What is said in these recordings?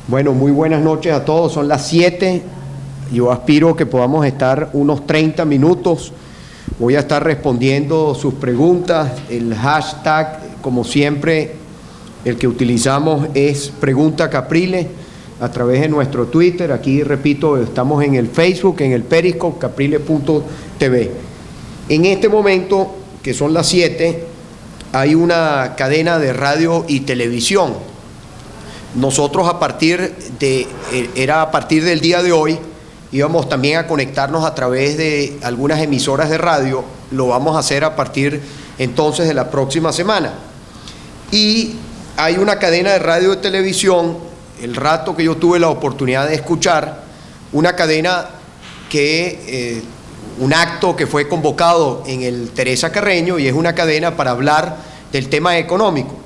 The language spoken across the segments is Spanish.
Bueno, muy buenas noches a todos. Son las 7. Yo aspiro que podamos estar unos 30 minutos. Voy a estar respondiendo sus preguntas. El hashtag, como siempre, el que utilizamos es Pregunta Capriles a través de nuestro Twitter. Aquí, repito, estamos en el Facebook, en el Periscope, capriles.tv. En este momento, que son las 7, hay una cadena de radio y televisión. Nosotros a partir del día de hoy, íbamos también a conectarnos a través de algunas emisoras de radio. Lo vamos a hacer a partir entonces de la próxima semana. Y hay una cadena de radio y televisión, el rato que yo tuve la oportunidad de escuchar, una cadena un acto que fue convocado en el Teresa Carreño, y es una cadena para hablar del tema económico.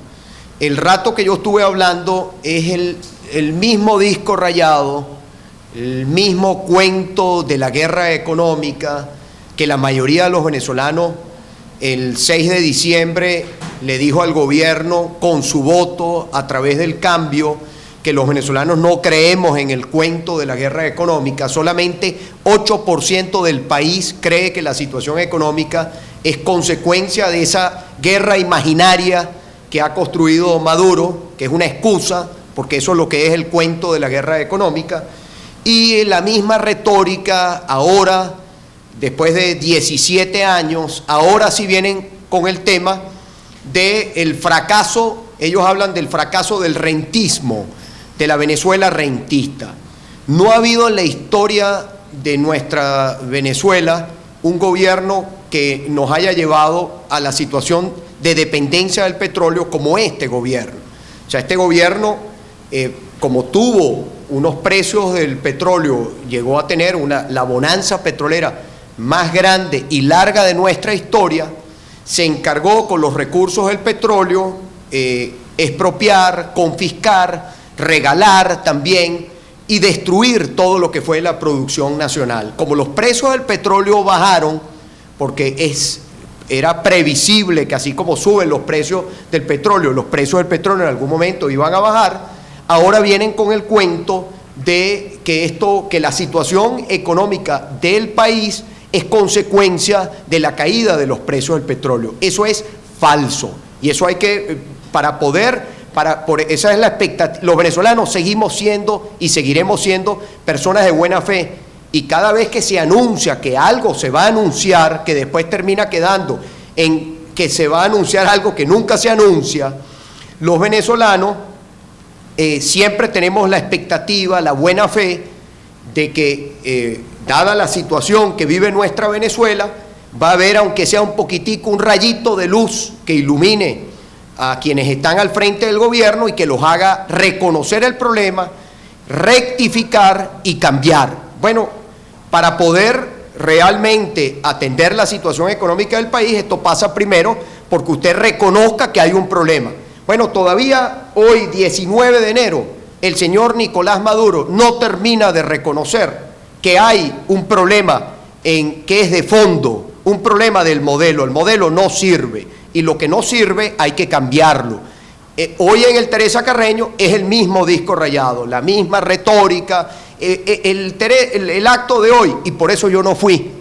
El rato que yo estuve hablando es el mismo disco rayado, el mismo cuento de la guerra económica que la mayoría de los venezolanos el 6 de diciembre le dijo al gobierno con su voto a través del cambio que los venezolanos no creemos en el cuento de la guerra económica. Solamente 8% del país cree que la situación económica es consecuencia de esa guerra imaginaria que ha construido Maduro, que es una excusa, porque eso es lo que es el cuento de la guerra económica. Y la misma retórica ahora, después de 17 años, ahora sí vienen con el tema del fracaso. Ellos hablan del fracaso del rentismo, de la Venezuela rentista. No ha habido en la historia de nuestra Venezuela un gobierno que nos haya llevado a la situación de dependencia del petróleo como este gobierno. O sea, este gobierno, como tuvo unos precios del petróleo, llegó a tener la bonanza petrolera más grande y larga de nuestra historia, se encargó con los recursos del petróleo expropiar, confiscar, regalar también y destruir todo lo que fue la producción nacional. Como los precios del petróleo bajaron, porque era previsible que así como suben los precios del petróleo, los precios del petróleo en algún momento iban a bajar, ahora vienen con el cuento de que la situación económica del país es consecuencia de la caída de los precios del petróleo. Eso es falso, y eso hay que, esa es la expectativa. Los venezolanos seguimos siendo y seguiremos siendo personas de buena fe, y cada vez que se anuncia que algo se va a anunciar, que después termina quedando en que se va a anunciar algo que nunca se anuncia, los venezolanos siempre tenemos la expectativa, la buena fe de que, dada la situación que vive nuestra Venezuela, va a haber, aunque sea un poquitico, un rayito de luz que ilumine a quienes están al frente del gobierno y que los haga reconocer el problema, rectificar y cambiar. Bueno, para poder realmente atender la situación económica del país, esto pasa primero porque usted reconozca que hay un problema. Bueno, todavía hoy, 19 de enero, el señor Nicolás Maduro no termina de reconocer que hay un problema que es de fondo, un problema del modelo. El modelo no sirve, y lo que no sirve hay que cambiarlo. Hoy en el Teresa Carreño es el mismo disco rayado, la misma retórica. El acto de hoy, y por eso yo no fui,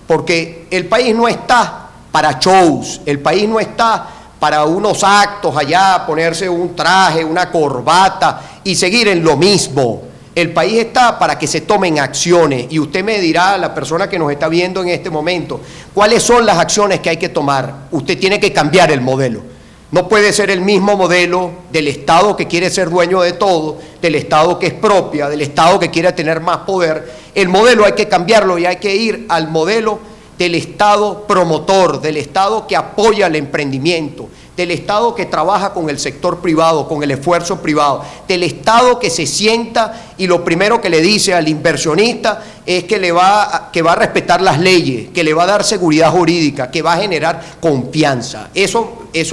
porque el país no está para shows, el país no está para unos actos allá, ponerse un traje, una corbata y seguir en lo mismo. El país está para que se tomen acciones, y usted me dirá, la persona que nos está viendo en este momento, cuáles son las acciones que hay que tomar. Usted tiene que cambiar el modelo. No puede ser el mismo modelo del Estado que quiere ser dueño de todo, del Estado que expropia, del Estado que quiere tener más poder. El modelo hay que cambiarlo, y hay que ir al modelo del Estado promotor, del Estado que apoya el emprendimiento, del Estado que trabaja con el sector privado, con el esfuerzo privado, del Estado que se sienta y lo primero que le dice al inversionista es que va a respetar las leyes, que le va a dar seguridad jurídica, que va a generar confianza. Eso es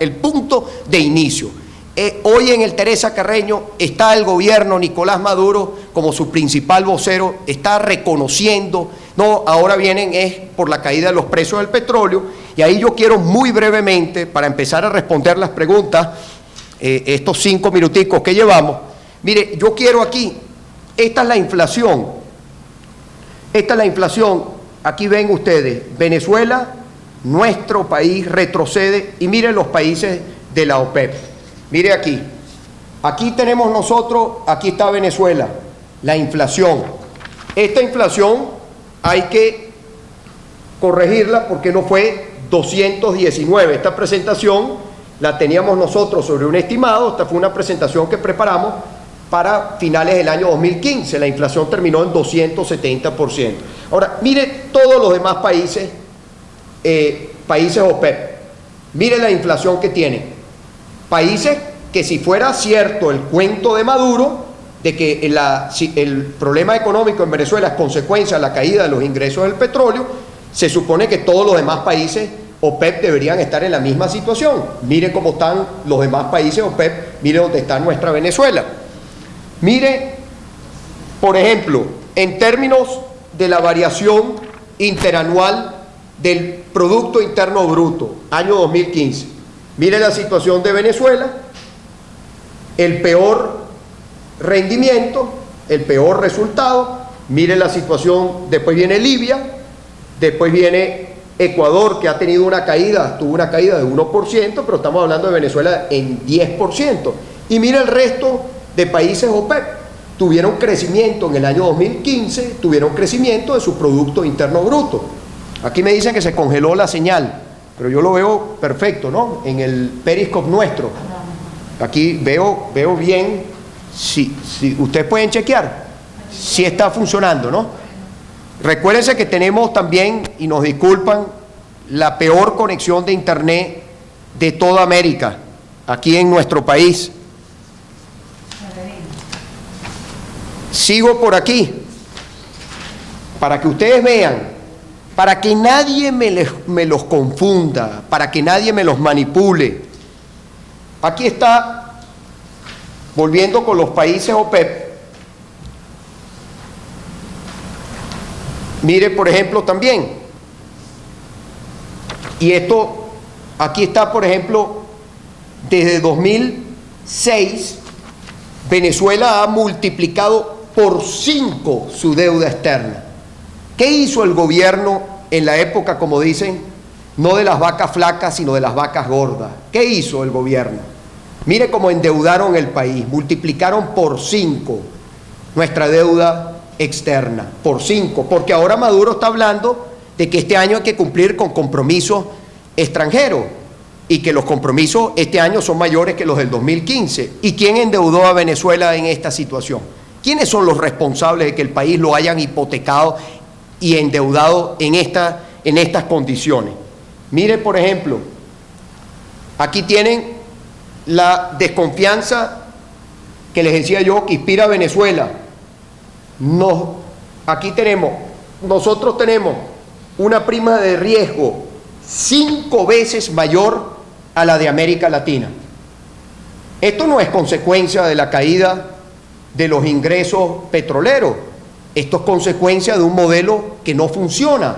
el punto de inicio. Hoy en el Teresa Carreño está el gobierno, Nicolás Maduro como su principal vocero, está reconociendo, ahora vienen es por la caída de los precios del petróleo, y ahí yo quiero muy brevemente, para empezar a responder las preguntas, estos 5 minuticos que llevamos, Mire, yo quiero aquí, esta es la inflación. Esta es la inflación. Aquí ven ustedes, Venezuela, nuestro país retrocede, y miren los países de la OPEP. Mire aquí. Aquí tenemos nosotros, aquí está Venezuela, la inflación. Esta inflación hay que corregirla porque no fue 219. Esta presentación la teníamos nosotros sobre un estimado, esta fue una presentación que preparamos para finales del año 2015. La inflación terminó en 270%. Ahora, mire todos los demás países, países OPEP. Mire la inflación que tienen. Países que si fuera cierto el cuento de Maduro, de que el problema económico en Venezuela es consecuencia de la caída de los ingresos del petróleo, se supone que todos los demás países OPEP deberían estar en la misma situación. Mire cómo están los demás países OPEP, mire dónde está nuestra Venezuela. Mire, por ejemplo, en términos de la variación interanual del Producto Interno Bruto, año 2015. Mire la situación de Venezuela, el peor rendimiento, el peor resultado. Mire la situación, después viene Libia, después viene Ecuador, que ha tenido una caída, tuvo una caída de 1%, pero estamos hablando de Venezuela en 10%. Y mire el resto de países OPEP, tuvieron crecimiento en el año 2015, tuvieron crecimiento de su Producto Interno Bruto. Aquí me dicen que se congeló la señal, pero yo lo veo perfecto, ¿no? En el Periscope nuestro. Aquí veo bien, si ustedes pueden chequear si está funcionando, ¿no? Recuérdense que tenemos también, y nos disculpan, la peor conexión de internet de toda América, aquí en nuestro país. Sigo por aquí, para que ustedes vean, para que nadie me los confunda, para que nadie me los manipule. Aquí está, volviendo con los países OPEP. Mire, por ejemplo, también, y esto, aquí está, por ejemplo, desde 2006, Venezuela ha multiplicado por 5 su deuda externa. ¿Qué hizo el gobierno en la época, como dicen, no de las vacas flacas, sino de las vacas gordas? ¿Qué hizo el gobierno? Mire cómo endeudaron el país, multiplicaron por 5 nuestra deuda externa, por 5, porque ahora Maduro está hablando de que este año hay que cumplir con compromisos extranjeros y que los compromisos este año son mayores que los del 2015. ¿Y quién endeudó a Venezuela en esta situación? ¿Quiénes son los responsables de que el país lo hayan hipotecado y endeudado en estas condiciones? Mire, por ejemplo, aquí tienen la desconfianza que les decía yo que inspira a Venezuela. Nosotros tenemos una prima de riesgo 5 veces mayor a la de América Latina. Esto no es consecuencia de la caída de los ingresos petroleros, esto es consecuencia de un modelo que no funciona.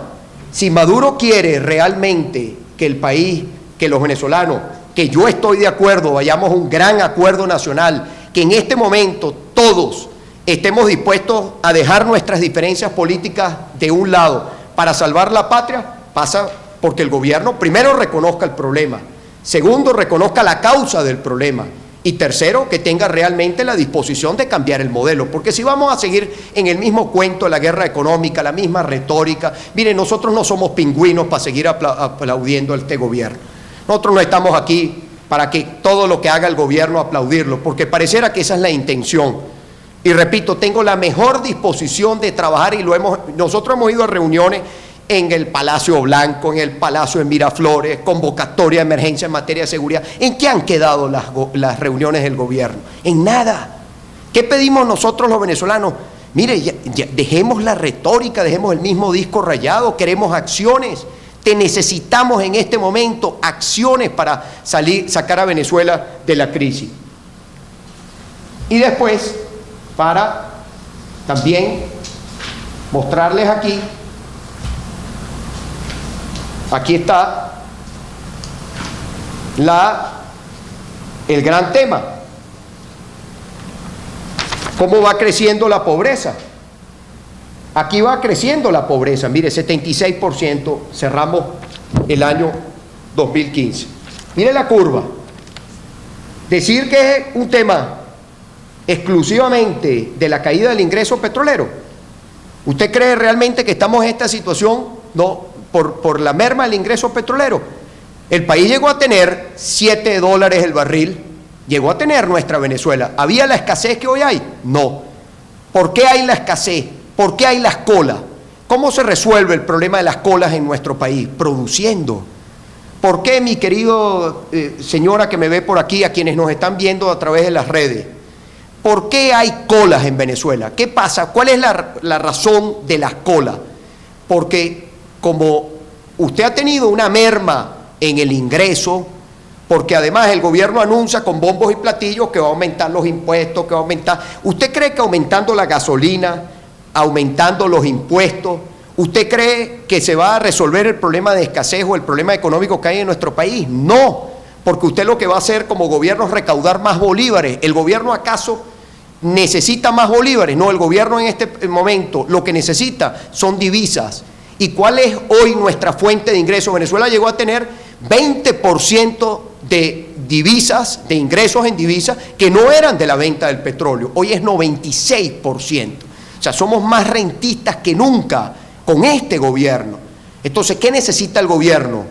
Si Maduro quiere realmente que el país, que los venezolanos, que yo estoy de acuerdo, vayamos a un gran acuerdo nacional, que en este momento todos estemos dispuestos a dejar nuestras diferencias políticas de un lado para salvar la patria, pasa porque el gobierno primero reconozca el problema, segundo reconozca la causa del problema y tercero que tenga realmente la disposición de cambiar el modelo, porque si vamos a seguir en el mismo cuento de la guerra económica, la misma retórica, miren, nosotros no somos pingüinos para seguir aplaudiendo a este gobierno. Nosotros no estamos aquí para que todo lo que haga el gobierno aplaudirlo, porque pareciera que esa es la intención. Y repito, tengo la mejor disposición de trabajar y nosotros hemos ido a reuniones en el Palacio Blanco, en el Palacio de Miraflores, convocatoria de emergencia en materia de seguridad. ¿En qué han quedado las reuniones del gobierno? En nada. ¿Qué pedimos nosotros los venezolanos? Mire, ya dejemos la retórica, dejemos el mismo disco rayado, queremos acciones. Te necesitamos en este momento acciones para sacar a Venezuela de la crisis. Y después, para también mostrarles aquí está el gran tema. ¿Cómo va creciendo la pobreza? Aquí va creciendo la pobreza, mire, 76%, cerramos el año 2015. Mire la curva. Decir que es un tema exclusivamente de la caída del ingreso petrolero. ¿Usted cree realmente que estamos en esta situación por la merma del ingreso petrolero? El país llegó a tener $7 el barril, llegó a tener nuestra Venezuela. ¿Había la escasez que hoy hay? No. ¿Por qué hay la escasez? ¿Por qué hay las colas? ¿Cómo se resuelve el problema de las colas en nuestro país? Produciendo. ¿Por qué, mi querido señora que me ve por aquí, a quienes nos están viendo a través de las redes? ¿Por qué hay colas en Venezuela? ¿Qué pasa? ¿Cuál es la razón de las colas? Porque como usted ha tenido una merma en el ingreso, porque además el gobierno anuncia con bombos y platillos que va a aumentar los impuestos, que va a aumentar... ¿Usted cree que aumentando la gasolina, aumentando los impuestos, usted cree que se va a resolver el problema de escasez o el problema económico que hay en nuestro país? No, porque usted lo que va a hacer como gobierno es recaudar más bolívares. ¿El gobierno acaso necesita más bolívares? No, el gobierno en este momento lo que necesita son divisas. ¿Y cuál es hoy nuestra fuente de ingresos? Venezuela llegó a tener 20% de divisas, de ingresos en divisas, que no eran de la venta del petróleo. Hoy es 96%. O sea, somos más rentistas que nunca con este gobierno. Entonces, ¿qué necesita el gobierno?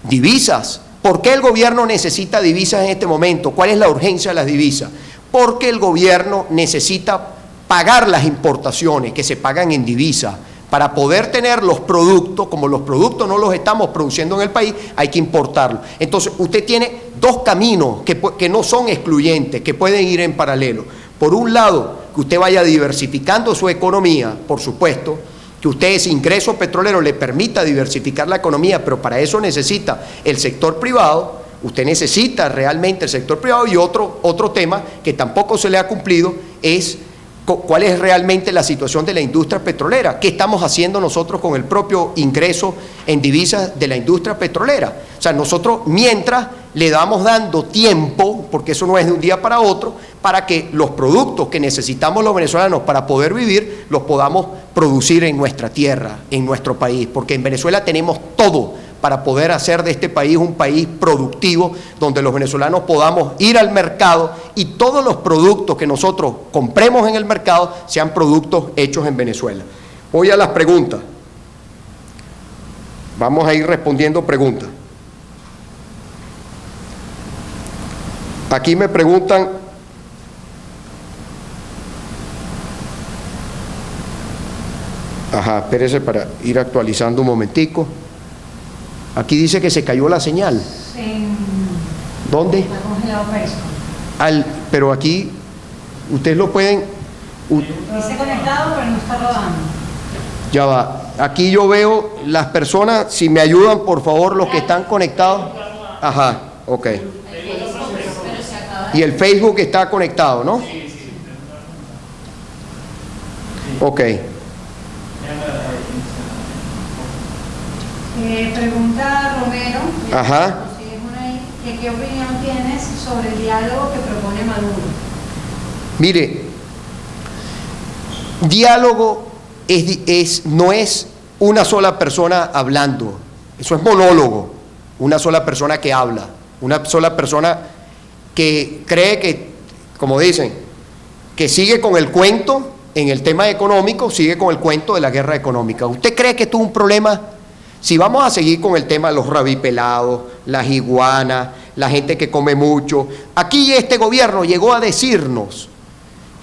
Divisas. ¿Por qué el gobierno necesita divisas en este momento? ¿Cuál es la urgencia de las divisas? Porque el gobierno necesita pagar las importaciones que se pagan en divisas. Para poder tener los productos, como los productos no los estamos produciendo en el país, hay que importarlos. Entonces, usted tiene dos caminos que no son excluyentes, que pueden ir en paralelo. Por un lado, que usted vaya diversificando su economía, por supuesto, que usted ese ingreso petrolero le permita diversificar la economía, pero para eso necesita el sector privado, usted necesita realmente el sector privado. Y otro tema que tampoco se le ha cumplido es cuál es realmente la situación de la industria petrolera. ¿Qué estamos haciendo nosotros con el propio ingreso en divisas de la industria petrolera? O sea, nosotros mientras le damos dando tiempo, porque eso no es de un día para otro, para que los productos que necesitamos los venezolanos para poder vivir, los podamos producir en nuestra tierra, en nuestro país, porque en Venezuela tenemos todo para poder hacer de este país un país productivo, donde los venezolanos podamos ir al mercado y todos los productos que nosotros compremos en el mercado sean productos hechos en Venezuela. Voy a las preguntas. Vamos a ir respondiendo preguntas. Aquí me preguntan, espérese para ir actualizando un momentico. Aquí dice que se cayó la señal. ¿Dónde? Está congelado Facebook. Pero aquí, ustedes lo pueden... Dice conectado, pero no está rodando. Ya va. Aquí yo veo las personas, si me ayudan, por favor, los que están conectados. Ok. Y el Facebook está conectado, ¿no? Ok. Pregunta Romero, ¿qué opinión tienes sobre el diálogo que propone Maduro? Mire, diálogo no es una sola persona hablando, eso es monólogo, una sola persona que habla, una sola persona que cree que, como dicen, que sigue con el cuento en el tema económico, sigue con el cuento de la guerra económica. ¿Usted cree que esto es un problema? Si vamos a seguir con el tema de los rabipelados, las iguanas, la gente que come mucho, aquí este gobierno llegó a decirnos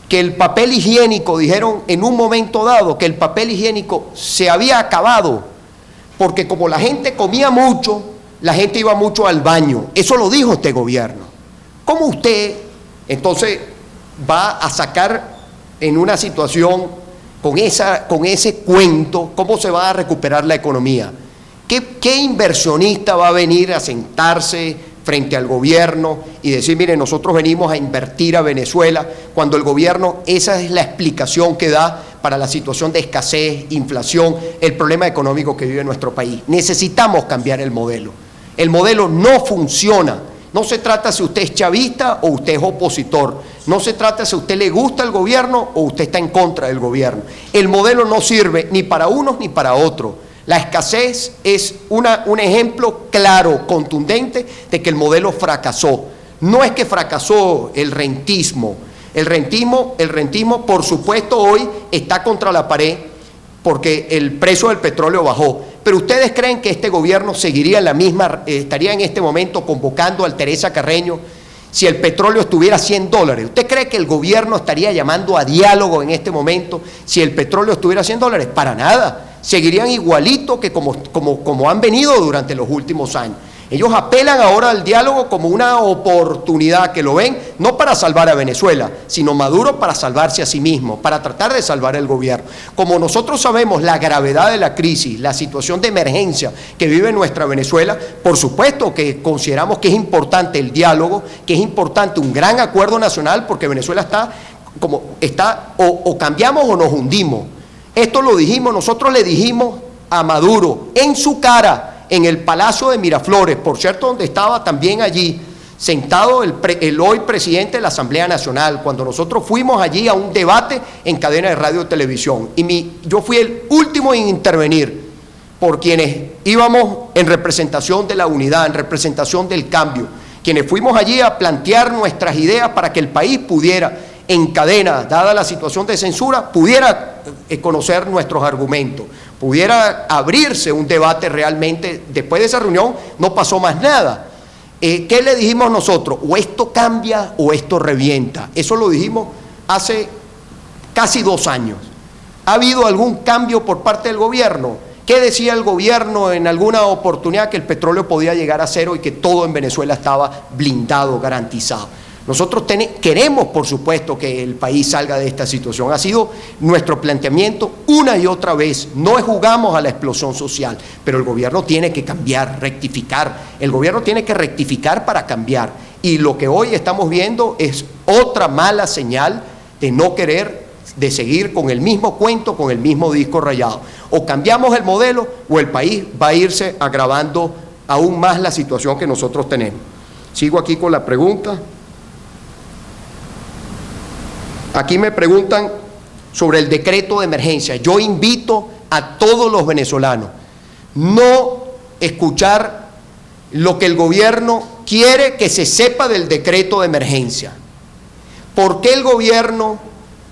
que el papel higiénico, dijeron en un momento dado que el papel higiénico se había acabado, porque como la gente comía mucho, la gente iba mucho al baño. Eso lo dijo este gobierno. ¿Cómo usted entonces va a sacar en una situación con ese cuento, cómo se va a recuperar la economía? ¿Qué inversionista va a venir a sentarse frente al gobierno y decir, mire, nosotros venimos a invertir a Venezuela, cuando el gobierno, esa es la explicación que da para la situación de escasez, inflación, el problema económico que vive nuestro país? Necesitamos cambiar el modelo. El modelo no funciona No se trata si usted es chavista o usted es opositor. No se trata si a usted le gusta el gobierno o usted está en contra del gobierno. El modelo no sirve ni para unos ni para otros. La escasez es un ejemplo claro, contundente, de que el modelo fracasó. No es que fracasó el rentismo. El rentismo, por supuesto, hoy está contra la pared porque el precio del petróleo bajó. Pero ¿ustedes creen que este gobierno seguiría en la misma, estaría en este momento convocando a Teresa Carreño si el petróleo estuviera a $100? ¿Usted cree que el gobierno estaría llamando a diálogo en este momento si el petróleo estuviera a $100? Para nada. Seguirían igualito que como han venido durante los últimos años. Ellos apelan ahora al diálogo como una oportunidad, que lo ven no para salvar a Venezuela, sino Maduro para salvarse a sí mismo, para tratar de salvar el gobierno. Como nosotros sabemos la gravedad de la crisis, la situación de emergencia que vive nuestra Venezuela, por supuesto que consideramos que es importante el diálogo, que es importante un gran acuerdo nacional, porque Venezuela está o cambiamos o nos hundimos. Esto lo dijimos, nosotros le dijimos a Maduro en su cara, en el Palacio de Miraflores, por cierto, donde estaba también allí sentado el hoy presidente de la Asamblea Nacional, cuando nosotros fuimos allí a un debate en cadena de radio y televisión. Yo fui el último en intervenir por quienes íbamos en representación de la unidad, en representación del cambio, quienes fuimos allí a plantear nuestras ideas para que el país pudiera, en cadena, dada la situación de censura, pudiera conocer nuestros argumentos, pudiera abrirse un debate realmente. Después de esa reunión no pasó más nada. ¿Qué le dijimos nosotros? O esto cambia o esto revienta. Eso lo dijimos hace casi 2 años. ¿Ha habido algún cambio por parte del gobierno? ¿Qué decía el gobierno en alguna oportunidad? Que el petróleo podía llegar a cero y que todo en Venezuela estaba blindado, garantizado. Nosotros queremos, por supuesto, que el país salga de esta situación. Ha sido nuestro planteamiento una y otra vez. No jugamos a la explosión social, pero el gobierno tiene que cambiar, rectificar. El gobierno tiene que rectificar para cambiar. Y lo que hoy estamos viendo es otra mala señal de no querer, de seguir con el mismo cuento, con el mismo disco rayado. O cambiamos el modelo o el país va a irse agravando aún más la situación que nosotros tenemos. Sigo aquí con la pregunta. Aquí me preguntan sobre el decreto de emergencia. Yo invito a todos los venezolanos no escuchar lo que el gobierno quiere que se sepa del decreto de emergencia. ¿Por qué el gobierno?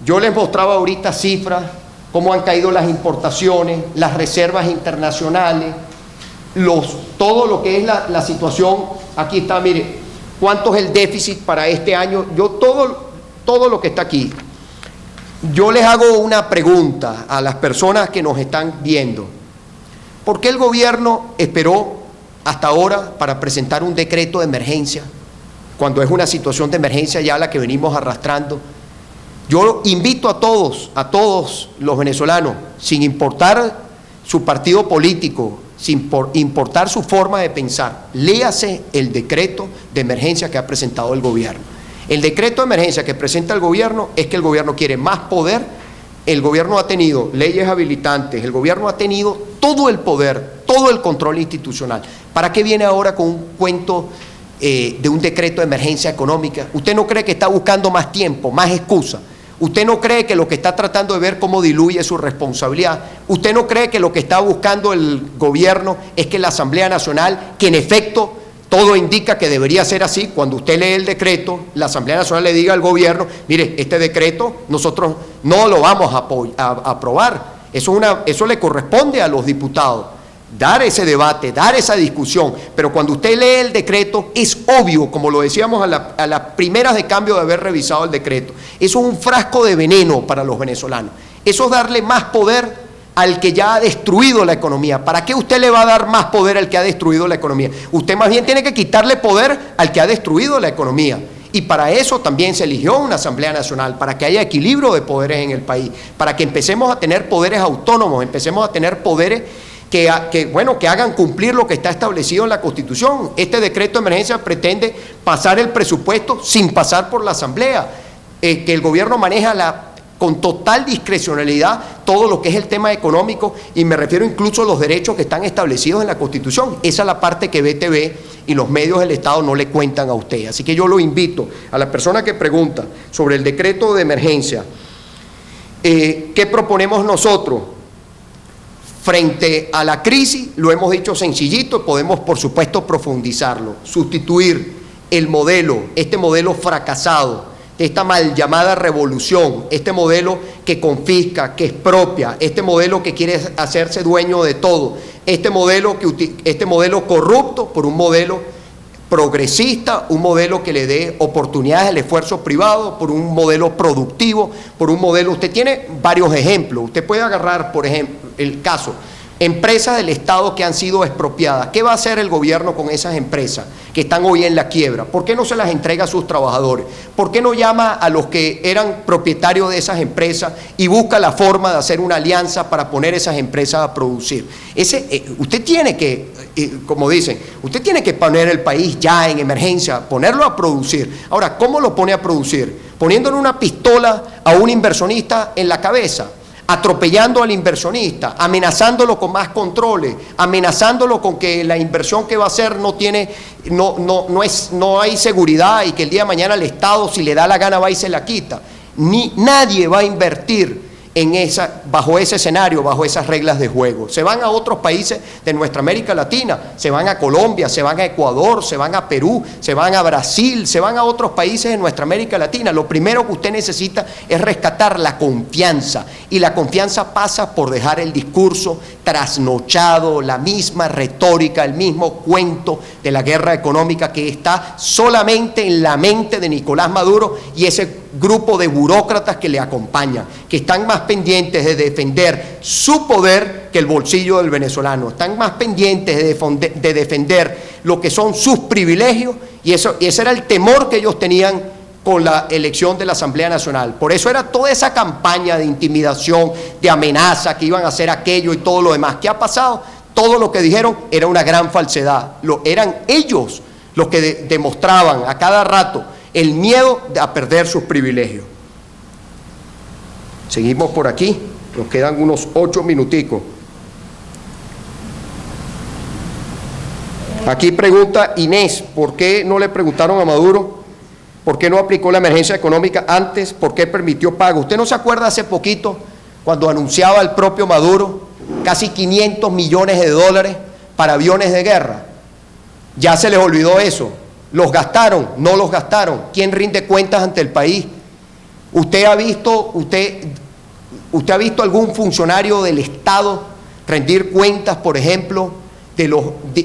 Yo les mostraba ahorita cifras, cómo han caído las importaciones, las reservas internacionales, todo lo que es la situación. Aquí está, mire, cuánto es el déficit para este año. Todo lo que está aquí. Yo les hago una pregunta a las personas que nos están viendo. ¿Por qué el gobierno esperó hasta ahora para presentar un decreto de emergencia, cuando es una situación de emergencia ya la que venimos arrastrando? Yo invito a todos los venezolanos, sin importar su partido político, sin importar su forma de pensar, léase el decreto de emergencia que ha presentado el gobierno. El decreto de emergencia que presenta el gobierno es que el gobierno quiere más poder. El gobierno ha tenido leyes habilitantes, el gobierno ha tenido todo el poder, todo el control institucional. ¿Para qué viene ahora con un cuento de un decreto de emergencia económica? ¿Usted no cree que está buscando más tiempo, más excusa? ¿Usted no cree que lo que está tratando de ver cómo diluye su responsabilidad? ¿Usted no cree que lo que está buscando el gobierno es que la Asamblea Nacional, que en efecto todo indica que debería ser así, cuando usted lee el decreto, la Asamblea Nacional le diga al gobierno, mire, este decreto nosotros no lo vamos a aprobar? Eso le corresponde a los diputados, dar ese debate, dar esa discusión. Pero cuando usted lee el decreto, es obvio, como lo decíamos a las primeras de cambio de haber revisado el decreto, eso es un frasco de veneno para los venezolanos. Eso es darle más poder al que ya ha destruido la economía. ¿Para qué usted le va a dar más poder al que ha destruido la economía? Usted más bien tiene que quitarle poder al que ha destruido la economía. Y para eso también se eligió una Asamblea Nacional, para que haya equilibrio de poderes en el país, para que empecemos a tener poderes autónomos, empecemos a tener poderes que hagan cumplir lo que está establecido en la Constitución. Este decreto de emergencia pretende pasar el presupuesto sin pasar por la Asamblea, que el gobierno maneja con total discrecionalidad todo lo que es el tema económico, y me refiero incluso a los derechos que están establecidos en la Constitución. Esa es la parte que BTV y los medios del Estado no le cuentan a usted. Así que yo lo invito a la persona que pregunta sobre el decreto de emergencia, ¿qué proponemos nosotros? Frente a la crisis, lo hemos dicho sencillito, podemos por supuesto profundizarlo, sustituir el modelo, este modelo fracasado, esta mal llamada revolución, este modelo que confisca, que expropia, este modelo que quiere hacerse dueño de todo, este modelo corrupto por un modelo progresista, un modelo que le dé oportunidades al esfuerzo privado, por un modelo productivo, por un modelo. Usted tiene varios ejemplos. Usted puede agarrar, por ejemplo, el caso, empresas del Estado que han sido expropiadas. ¿Qué va a hacer el gobierno con esas empresas que están hoy en la quiebra? ¿Por qué no se las entrega a sus trabajadores? ¿Por qué no llama a los que eran propietarios de esas empresas y busca la forma de hacer una alianza para poner esas empresas a producir? Usted tiene que, como dicen, usted tiene que poner el país ya en emergencia, ponerlo a producir. Ahora, ¿cómo lo pone a producir? Poniéndole una pistola a un inversionista en la cabeza, atropellando al inversionista, amenazándolo con más controles, amenazándolo con que la inversión que va a hacer no hay seguridad, y que el día de mañana el Estado, si le da la gana, va y se la quita. Nadie va a invertir bajo ese escenario, bajo esas reglas de juego. Se van a otros países de nuestra América Latina, se van a Colombia, se van a Ecuador, se van a Perú, se van a Brasil, se van a otros países de nuestra América Latina. Lo primero que usted necesita es rescatar la confianza, y la confianza pasa por dejar el discurso trasnochado, la misma retórica, el mismo cuento de la guerra económica que está solamente en la mente de Nicolás Maduro y ese grupo de burócratas que le acompañan, que están más pendientes de defender su poder que el bolsillo del venezolano, están más pendientes de defender lo que son sus privilegios, y ese era el temor que ellos tenían con la elección de la Asamblea Nacional. Por eso era toda esa campaña de intimidación, de amenaza, que iban a hacer aquello y todo lo demás. ¿Qué ha pasado? Todo lo que dijeron era una gran falsedad. Eran ellos los que demostraban a cada rato el miedo a perder sus privilegios. Seguimos por aquí, nos quedan unos 8 minuticos. Aquí pregunta Inés, ¿por qué no le preguntaron a Maduro? ¿Por qué no aplicó la emergencia económica antes? ¿Por qué permitió pago? ¿Usted no se acuerda hace poquito, cuando anunciaba el propio Maduro casi 500 millones de dólares para aviones de guerra? Ya se les olvidó eso. ¿Los gastaron? ¿No los gastaron? ¿Quién rinde cuentas ante el país? ¿Usted ha visto algún funcionario del Estado rendir cuentas, por ejemplo,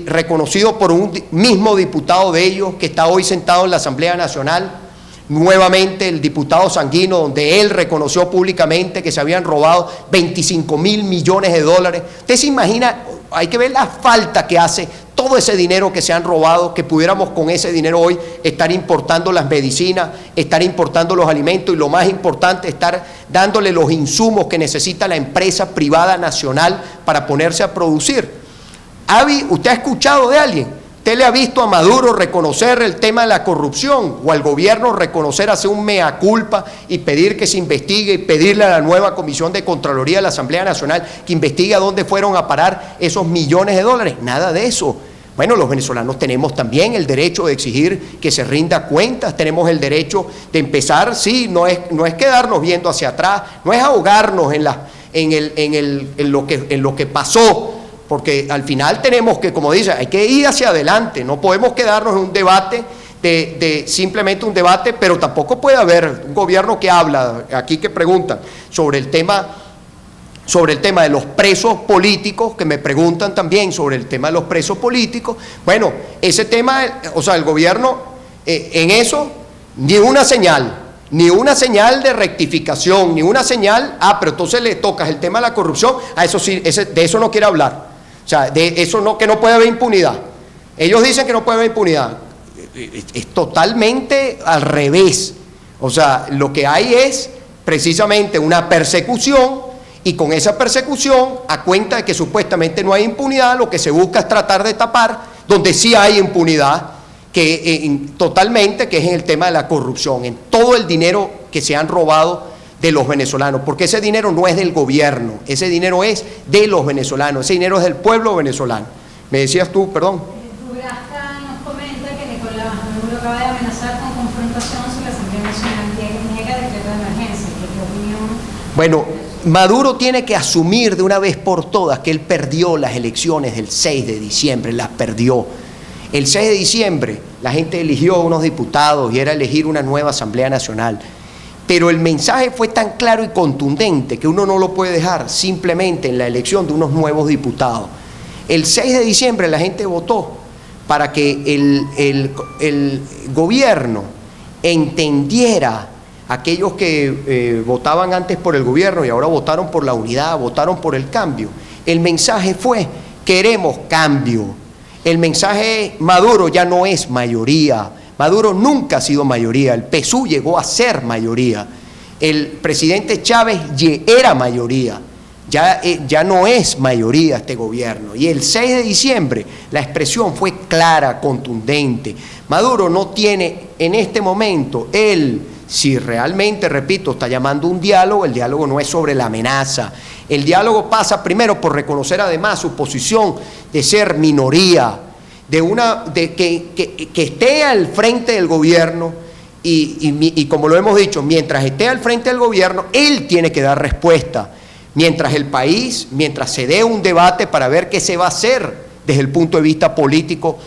reconocido por un mismo diputado de ellos que está hoy sentado en la Asamblea Nacional? Nuevamente el diputado Sanguino, donde él reconoció públicamente que se habían robado 25.000 millones de dólares. ¿Usted se imagina? Hay que ver la falta que hace todo ese dinero que se han robado, que pudiéramos con ese dinero hoy estar importando las medicinas, estar importando los alimentos, y lo más importante, estar dándole los insumos que necesita la empresa privada nacional para ponerse a producir. ¿Usted ha escuchado de alguien? ¿Usted le ha visto a Maduro reconocer el tema de la corrupción, o al gobierno reconocer, hacer un mea culpa y pedir que se investigue, y pedirle a la nueva Comisión de Contraloría de la Asamblea Nacional que investigue a dónde fueron a parar esos millones de dólares? Nada de eso. Bueno, los venezolanos tenemos también el derecho de exigir que se rinda cuentas, tenemos el derecho de empezar, sí, no es quedarnos viendo hacia atrás, no es ahogarnos en lo que pasó, porque al final tenemos que, como dice, hay que ir hacia adelante, no podemos quedarnos en un debate simplemente un debate, pero tampoco puede haber un gobierno que habla, aquí que preguntan sobre el tema de los presos políticos, que me preguntan también sobre el tema de los presos políticos. Bueno, ese tema, o sea, el gobierno en eso, ni una señal de rectificación, ni una señal, pero entonces le tocas el tema de la corrupción, a eso sí, de eso no quiere hablar. O sea, de eso no, que no puede haber impunidad. Ellos dicen que no puede haber impunidad. Es totalmente al revés. O sea, lo que hay es precisamente una persecución, y con esa persecución, a cuenta de que supuestamente no hay impunidad, lo que se busca es tratar de tapar donde sí hay impunidad, totalmente, que es en el tema de la corrupción, en todo el dinero que se han robado de los venezolanos, porque ese dinero no es del gobierno, ese dinero es de los venezolanos, ese dinero es del pueblo venezolano. Me decías tú, perdón. Urasta nos comenta que Nicolás Maduro acaba de amenazar con confrontación sobre la Asamblea Nacional y niega decreto de emergencia. ¿Qué opinión? Bueno, Maduro tiene que asumir de una vez por todas que él perdió las elecciones del 6 de diciembre, las perdió. El 6 de diciembre la gente eligió unos diputados y era elegir una nueva Asamblea Nacional. Pero el mensaje fue tan claro y contundente que uno no lo puede dejar simplemente en la elección de unos nuevos diputados. El 6 de diciembre la gente votó para que el gobierno entendiera, aquellos que votaban antes por el gobierno y ahora votaron por la unidad, votaron por el cambio. El mensaje fue: queremos cambio. El mensaje: Maduro ya no es mayoría. Maduro nunca ha sido mayoría. El PSUV llegó a ser mayoría. El presidente Chávez era mayoría. Ya no es mayoría este gobierno. Y el 6 de diciembre la expresión fue clara, contundente. Maduro no tiene en este momento, si realmente, repito, está llamando un diálogo, el diálogo no es sobre la amenaza. El diálogo pasa primero por reconocer además su posición de ser minoría, de que esté al frente del gobierno y como lo hemos dicho, mientras esté al frente del gobierno, él tiene que dar respuesta. Mientras se dé un debate para ver qué se va a hacer desde el punto de vista político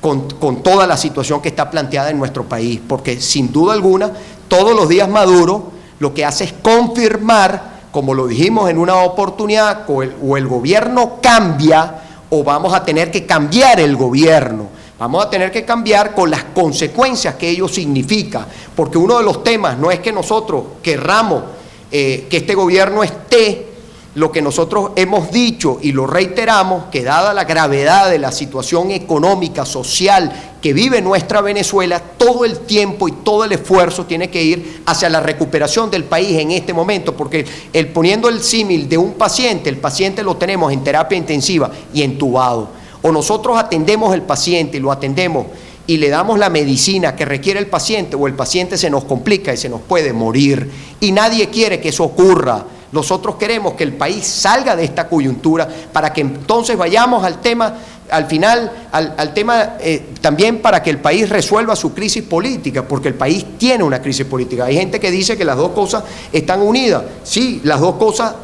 con toda la situación que está planteada en nuestro país, porque sin duda alguna, todos los días Maduro lo que hace es confirmar, como lo dijimos en una oportunidad, o el gobierno cambia o vamos a tener que cambiar el gobierno. Vamos a tener que cambiar con las consecuencias que ello significa, porque uno de los temas no es que nosotros querramos que este gobierno esté. Lo que nosotros hemos dicho y lo reiteramos, que dada la gravedad de la situación económica, social que vive nuestra Venezuela, todo el tiempo y todo el esfuerzo tiene que ir hacia la recuperación del país en este momento, porque poniendo el símil de un paciente, el paciente lo tenemos en terapia intensiva y entubado. O nosotros atendemos al paciente y lo atendemos y le damos la medicina que requiere el paciente, o el paciente se nos complica y se nos puede morir. Y nadie quiere que eso ocurra. Nosotros queremos que el país salga de esta coyuntura para que entonces vayamos al tema, al final, al tema también para que el país resuelva su crisis política, porque el país tiene una crisis política. Hay gente que dice que las dos cosas están unidas. Sí, las dos cosas,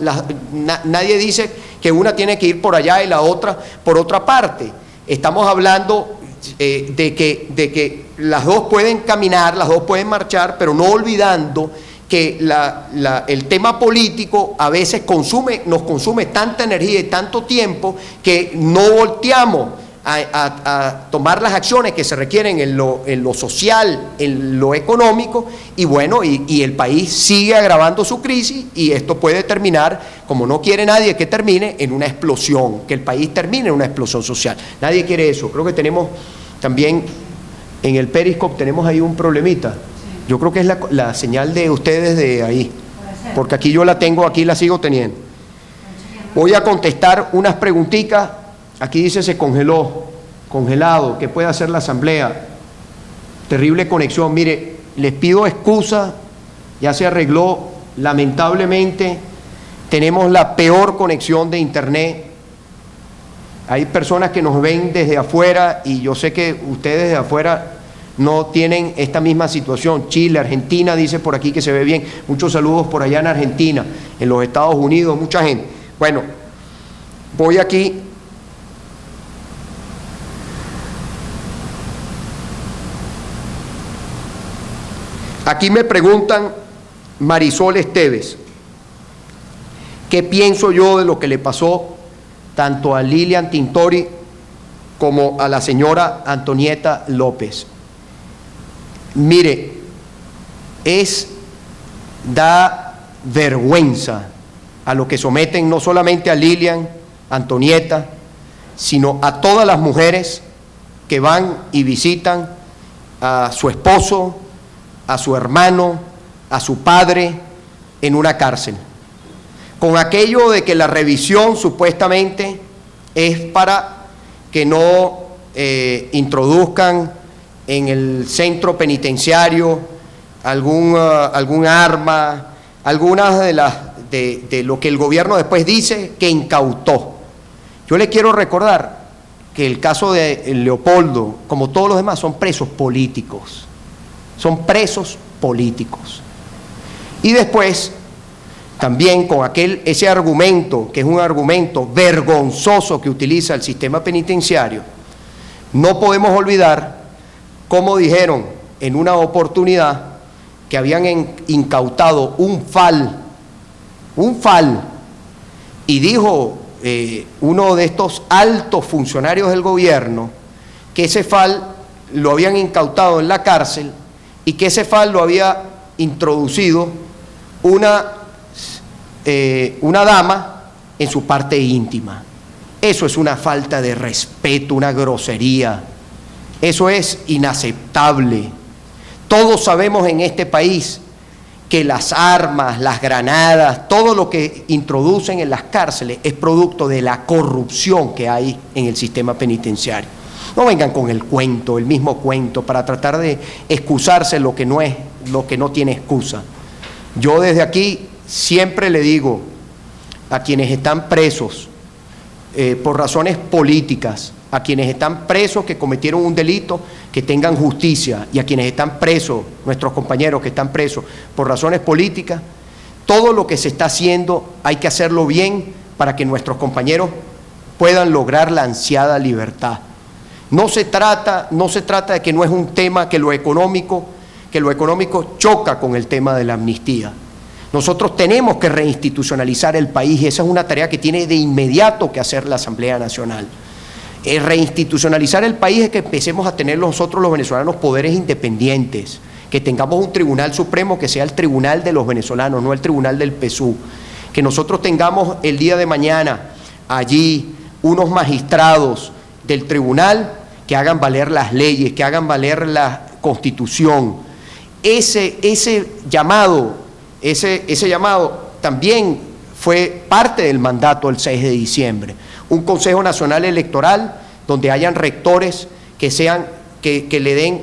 nadie dice que una tiene que ir por allá y la otra por otra parte. Estamos hablando de que las dos pueden caminar, las dos pueden marchar, pero no olvidando que el tema político a veces nos consume tanta energía y tanto tiempo que no volteamos a tomar las acciones que se requieren en lo social, en lo económico, y bueno, y el país sigue agravando su crisis, y esto puede terminar, como no quiere nadie que termine, en una explosión, que el país termine en una explosión social. Nadie quiere eso. Creo que tenemos también en el Periscope, tenemos ahí un problemita. Yo creo que es la señal de ustedes de ahí, porque aquí yo la tengo, aquí la sigo teniendo. Voy a contestar unas preguntitas. Aquí dice: se congelado, ¿qué puede hacer la Asamblea? Terrible conexión. Mire, les pido excusa, ya se arregló. Lamentablemente tenemos la peor conexión de internet. Hay personas que nos ven desde afuera y yo sé que ustedes desde afuera no tienen esta misma situación. Chile, Argentina, dice por aquí que se ve bien. Muchos saludos por allá en Argentina, en los Estados Unidos, mucha gente. Bueno, voy aquí. Aquí me preguntan, Marisol Esteves, ¿qué pienso yo de lo que le pasó tanto a Lilian Tintori como a la señora Antonieta López? Mire, da vergüenza a lo que someten no solamente a Lilian, Antonieta, sino a todas las mujeres que van y visitan a su esposo, a su hermano, a su padre en una cárcel. Con aquello de que la revisión supuestamente es para que no introduzcan en el centro penitenciario algún arma, algunas de lo que el gobierno después dice que incautó. Yo le quiero recordar que el caso de Leopoldo, como todos los demás, son presos políticos. Son presos políticos. Y después, también con ese argumento, que es un argumento vergonzoso que utiliza el sistema penitenciario, no podemos olvidar cómo dijeron en una oportunidad que habían incautado un FAL, y dijo uno de estos altos funcionarios del gobierno que ese FAL lo habían incautado en la cárcel y que ese FAL lo había introducido una dama en su parte íntima. Eso es una falta de respeto, una grosería. Eso es inaceptable. Todos sabemos en este país que las armas, las granadas, todo lo que introducen en las cárceles es producto de la corrupción que hay en el sistema penitenciario. No vengan con el cuento, el mismo cuento, para tratar de excusarse lo que no tiene excusa. Yo desde aquí siempre le digo a quienes están presos por razones políticas, a quienes están presos que cometieron un delito, que tengan justicia, y a quienes están presos, nuestros compañeros que están presos por razones políticas, todo lo que se está haciendo hay que hacerlo bien para que nuestros compañeros puedan lograr la ansiada libertad. No se trata de que no es un tema que lo económico choca con el tema de la amnistía. Nosotros tenemos que reinstitucionalizar el país y esa es una tarea que tiene de inmediato que hacer la Asamblea Nacional. Reinstitucionalizar el país es que empecemos a tener nosotros los venezolanos poderes independientes, que tengamos un tribunal supremo que sea el tribunal de los venezolanos, no el tribunal del PSUV, que nosotros tengamos el día de mañana allí unos magistrados del tribunal que hagan valer las leyes, que hagan valer la Constitución. Ese llamado también fue parte del mandato del 6 de diciembre. Un Consejo Nacional Electoral donde hayan rectores que le den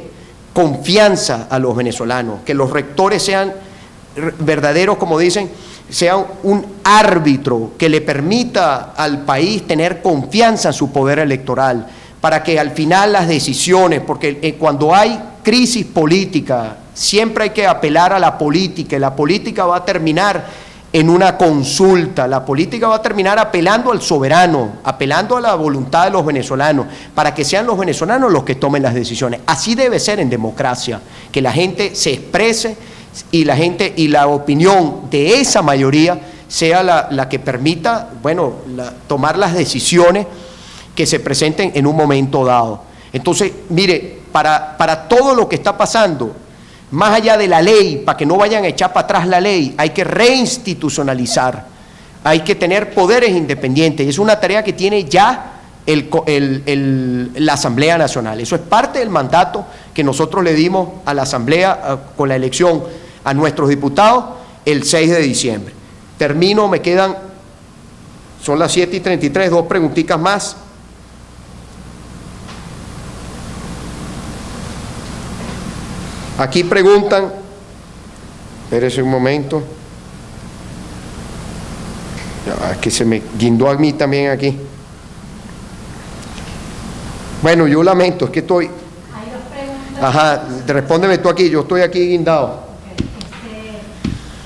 confianza a los venezolanos, que los rectores sean verdaderos, como dicen, sean un árbitro que le permita al país tener confianza en su poder electoral, para que al final las decisiones, porque cuando hay crisis política, siempre hay que apelar a la política, y la política va a terminar en una consulta, la política va a terminar apelando al soberano, apelando a la voluntad de los venezolanos, para que sean los venezolanos los que tomen las decisiones. Así debe ser en democracia, que la gente se exprese y la opinión de esa mayoría sea la que permita, tomar las decisiones que se presenten en un momento dado. Entonces, mire, para todo lo que está pasando, más allá de la ley, para que no vayan a echar para atrás la ley, hay que reinstitucionalizar, hay que tener poderes independientes. Es una tarea que tiene ya la Asamblea Nacional. Eso es parte del mandato que nosotros le dimos a la Asamblea con la elección a nuestros diputados el 6 de diciembre. Termino, son las 7:33, 2 preguntitas más. Aquí preguntan, espérese un momento, es que se me guindó a mí también aquí. Bueno, yo lamento, es que estoy... Hay dos preguntas. Ajá, respóndeme tú aquí, yo estoy aquí guindado.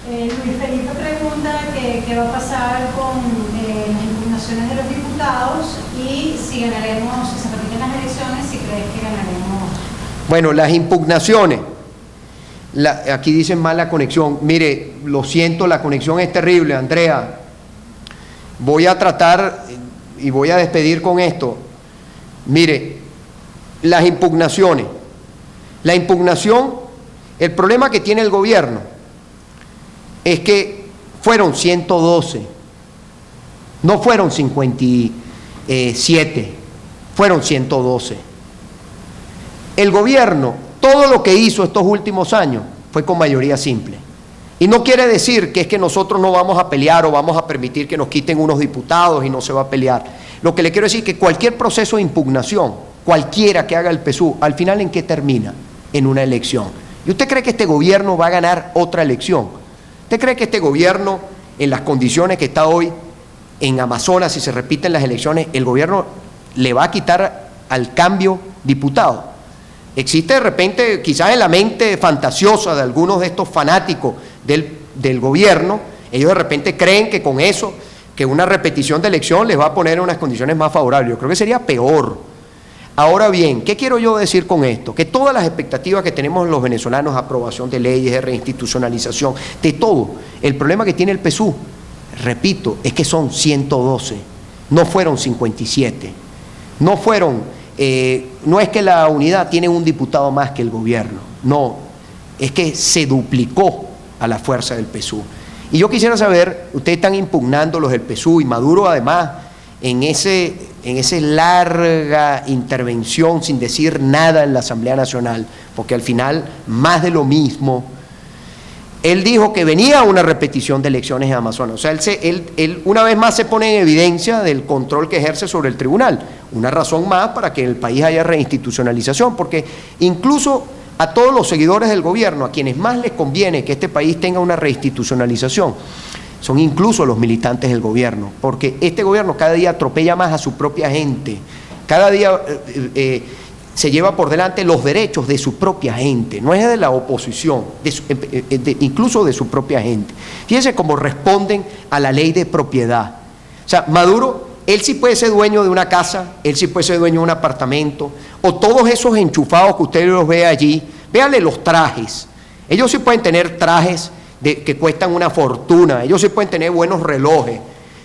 Luis Felipe pregunta qué va a pasar con las impugnaciones de los diputados y si ganaremos, si se repiten las elecciones, si crees que ganaremos. Bueno, las impugnaciones. Aquí dicen mala conexión. Mire, lo siento, la conexión es terrible, Andrea. Voy a tratar y voy a despedir con esto. Mire, las impugnaciones. La impugnación, el problema que tiene el gobierno es que fueron 112, no fueron 57, fueron 112. El gobierno, todo lo que hizo estos últimos años fue con mayoría simple. Y no quiere decir que es que nosotros no vamos a pelear o vamos a permitir que nos quiten unos diputados y no se va a pelear. Lo que le quiero decir es que cualquier proceso de impugnación, cualquiera que haga el PSUV, al final ¿en qué termina? En una elección. ¿Y usted cree que este gobierno va a ganar otra elección? ¿Usted cree que este gobierno, en las condiciones que está hoy en Amazonas, si se repiten las elecciones, el gobierno le va a quitar al cambio diputados? Existe de repente, quizás en la mente fantasiosa de algunos de estos fanáticos del gobierno, ellos de repente creen que con eso, que una repetición de elección les va a poner en unas condiciones más favorables. Yo creo que sería peor. Ahora bien, ¿qué quiero yo decir con esto? Que todas las expectativas que tenemos los venezolanos, aprobación de leyes, de reinstitucionalización, de todo, el problema que tiene el PSUV, repito, es que son 112, no fueron 57, no fueron, no es que la unidad tiene un diputado más que el gobierno, no, es que se duplicó a la fuerza del PSUV. Y yo quisiera saber, ustedes están impugnando los del PSUV y Maduro además en esa larga intervención sin decir nada en la Asamblea Nacional, porque al final más de lo mismo. Él dijo que venía una repetición de elecciones en Amazonas. O sea, él una vez más se pone en evidencia del control que ejerce sobre el tribunal. Una razón más para que en el país haya reinstitucionalización, porque incluso a todos los seguidores del gobierno, a quienes más les conviene que este país tenga una reinstitucionalización, son incluso los militantes del gobierno, porque este gobierno cada día atropella más a su propia gente, cada día se lleva por delante los derechos de su propia gente, no es de la oposición, incluso de su propia gente. Fíjense cómo responden a la ley de propiedad. O sea, Maduro, él sí puede ser dueño de una casa, él sí puede ser dueño de un apartamento, o todos esos enchufados que usted los ve allí, véanle los trajes, ellos sí pueden tener trajes que cuestan una fortuna, ellos sí pueden tener buenos relojes,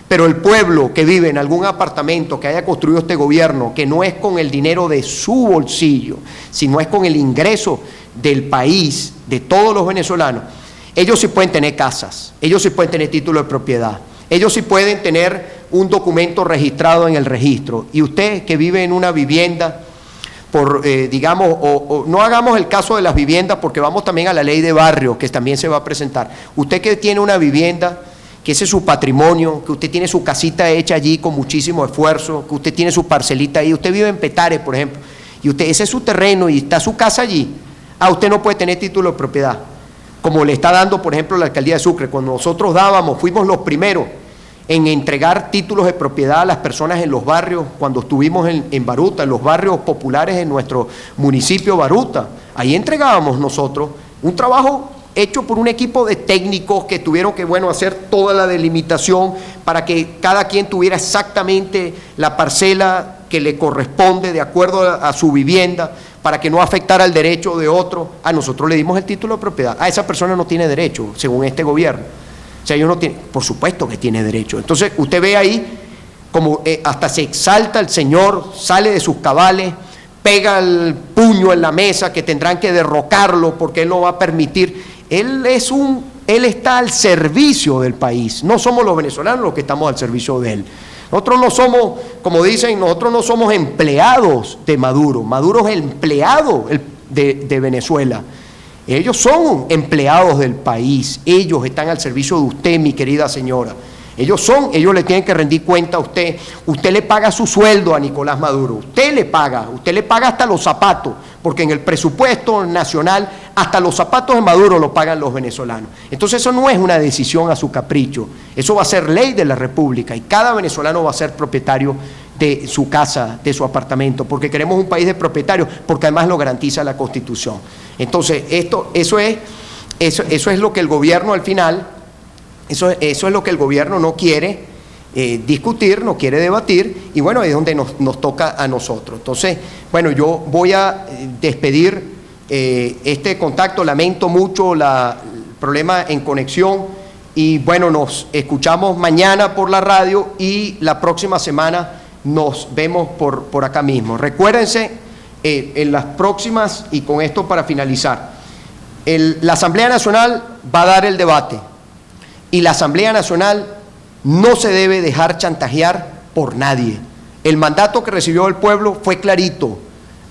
pero el pueblo que vive en algún apartamento que haya construido este gobierno, que no es con el dinero de su bolsillo, sino es con el ingreso del país, de todos los venezolanos, ellos sí pueden tener casas, ellos sí pueden tener título de propiedad, ellos sí pueden tener un documento registrado en el registro. Y usted que vive en una vivienda, digamos, o no hagamos el caso de las viviendas porque vamos también a la ley de barrio que también se va a presentar. Usted que tiene una vivienda, que ese es su patrimonio, que usted tiene su casita hecha allí con muchísimo esfuerzo, que usted tiene su parcelita ahí, usted vive en Petare, por ejemplo, y ese es su terreno y está su casa allí, usted no puede tener título de propiedad, como le está dando, por ejemplo, la alcaldía de Sucre. Cuando nosotros fuimos los primeros en entregar títulos de propiedad a las personas en los barrios, cuando estuvimos en Baruta, en los barrios populares en nuestro municipio Baruta, ahí entregábamos nosotros un trabajo hecho por un equipo de técnicos que tuvieron que, hacer toda la delimitación para que cada quien tuviera exactamente la parcela que le corresponde de acuerdo a su vivienda, para que no afectara el derecho de otro. A nosotros le dimos el título de propiedad, a esa persona no tiene derecho, según este gobierno. O sea, ellos no tienen, por supuesto que tiene derecho. Entonces, usted ve ahí como hasta se exalta el señor, sale de sus cabales, pega el puño en la mesa, que tendrán que derrocarlo porque él no va a permitir. Él está al servicio del país. No somos los venezolanos los que estamos al servicio de él. Nosotros no somos, como dicen, nosotros no somos empleados de Maduro. Maduro es el empleado de Venezuela. Ellos son empleados del país, ellos están al servicio de usted, mi querida señora. Ellos le tienen que rendir cuenta a usted. Usted le paga su sueldo a Nicolás Maduro, usted le paga hasta los zapatos, porque en el presupuesto nacional hasta los zapatos de Maduro lo pagan los venezolanos. Entonces eso no es una decisión a su capricho, eso va a ser ley de la República y cada venezolano va a ser propietario de su casa, de su apartamento, porque queremos un país de propietarios, porque además lo garantiza la Constitución. Entonces, eso es lo que el gobierno al final, eso es lo que el gobierno no quiere discutir, no quiere debatir, y es donde nos toca a nosotros. Entonces, yo voy a despedir este contacto, lamento mucho el problema en conexión, y nos escuchamos mañana por la radio y la próxima semana nos vemos por acá mismo. Recuérdense, en las próximas, y con esto para finalizar, la Asamblea Nacional va a dar el debate y la Asamblea Nacional no se debe dejar chantajear por nadie. El mandato que recibió el pueblo fue clarito.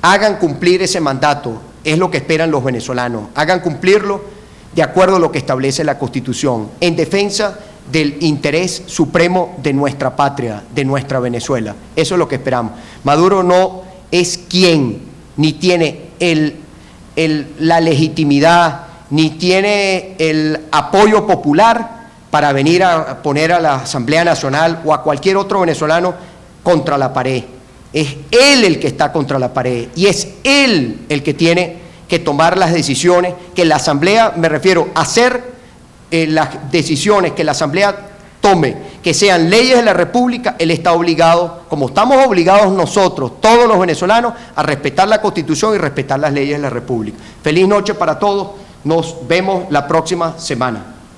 Hagan cumplir ese mandato, es lo que esperan los venezolanos. Hagan cumplirlo de acuerdo a lo que establece la Constitución, en defensa del interés supremo de nuestra patria, de nuestra Venezuela. Eso es lo que esperamos. Maduro no es quien, ni tiene la legitimidad, ni tiene el apoyo popular para venir a poner a la Asamblea Nacional o a cualquier otro venezolano contra la pared. Es él el que está contra la pared y es él el que tiene que tomar las decisiones, que la Asamblea, me refiero a hacer las decisiones que la Asamblea tome, que sean leyes de la República. Él está obligado, como estamos obligados nosotros, todos los venezolanos, a respetar la Constitución y respetar las leyes de la República. Feliz noche para todos, nos vemos la próxima semana.